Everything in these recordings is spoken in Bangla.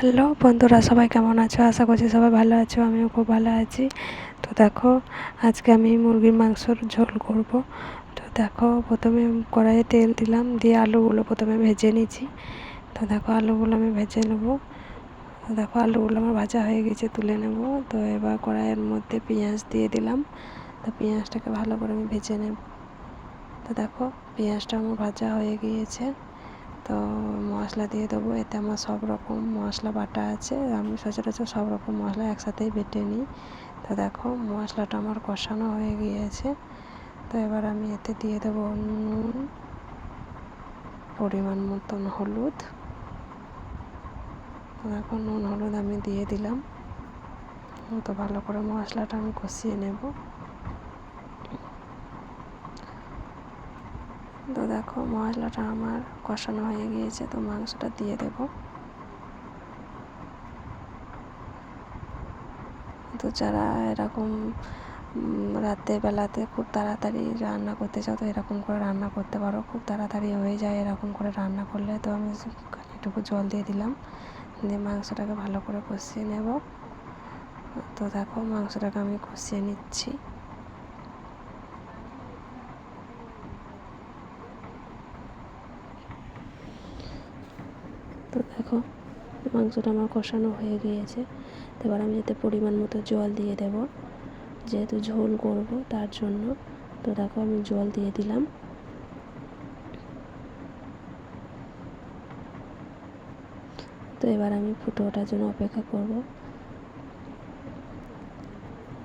হ্যালো বন্ধুরা, সবাই কেমন আছো? আশা করছি সবাই ভালো আছো, আমিও খুব ভালো আছি। তো দেখো, আজকে আমি মুরগির মাংসর ঝোল করব। তো দেখো, প্রথমে কড়াইয়ে তেল দিলাম, দিয়ে আলুগুলো প্রথমে ভেজে নিয়েছি। তো দেখো, আলুগুলো আমি ভেজে নেব। তো দেখো, আলুগুলো আমার ভাজা হয়ে গেছে, তুলে নেব। তো এবার কড়াইয়ের মধ্যে পেঁয়াজ দিয়ে দিলাম। তো পেঁয়াজটাকে ভালো করে আমি ভেজে নেব। তো দেখো, পেঁয়াজটা আমার ভাজা হয়ে গিয়েছে। তো মশলা দিয়ে দেবো। এতে আমার সব রকম মশলা বাটা আছে, আমি সচরাচর সব রকম মশলা একসাথেই বেটে নিই। তো দেখো, মশলাটা আমার কষানো হয়ে গিয়েছে। তো এবার আমি এতে দিয়ে দেবো নুন, পরিমাণ মতন হলুদ। দেখো, নুন হলুদ আমি দিয়ে দিলাম। তো ভালো করে মশলাটা আমি কষিয়ে নেব। তো দেখো, মশলাটা আমার কষানো হয়ে গিয়েছে। তো মাংসটা দিয়ে দেবো। তো যারা এরকম রাতের বেলাতে খুব তাড়াতাড়ি রান্না করতে চাও, তো এরকম করে রান্না করতে পারো, খুব তাড়াতাড়ি হয়ে যায় এরকম করে রান্না করলে। তো আমি একটুকু জল দিয়ে দিলাম, দিয়ে মাংসটাকে ভালো করে কষিয়ে নেব। তো দেখো, মাংসটাকে আমি কষিয়ে নিচ্ছি। তো দেখো, মাংসটা আমার কষানো হয়ে গিয়েছে। তো এবার আমি এতে পরিমাণ মতো জল দিয়ে দেব, যেহেতু ঝোল করব তার জন্য। তো দেখো, আমি জল দিয়ে দিলাম। তো এবার আমি ফুটে ওঠার জন্য অপেক্ষা করব।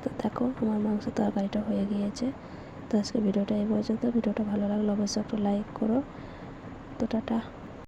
তো দেখো, আমার মাংস তরকারিটা হয়ে গিয়েছে। তো আজকে ভিডিওটা এই পর্যন্ত। ভিডিওটা ভালো লাগলে অবশ্যই একটা লাইক করো। তো টাটা।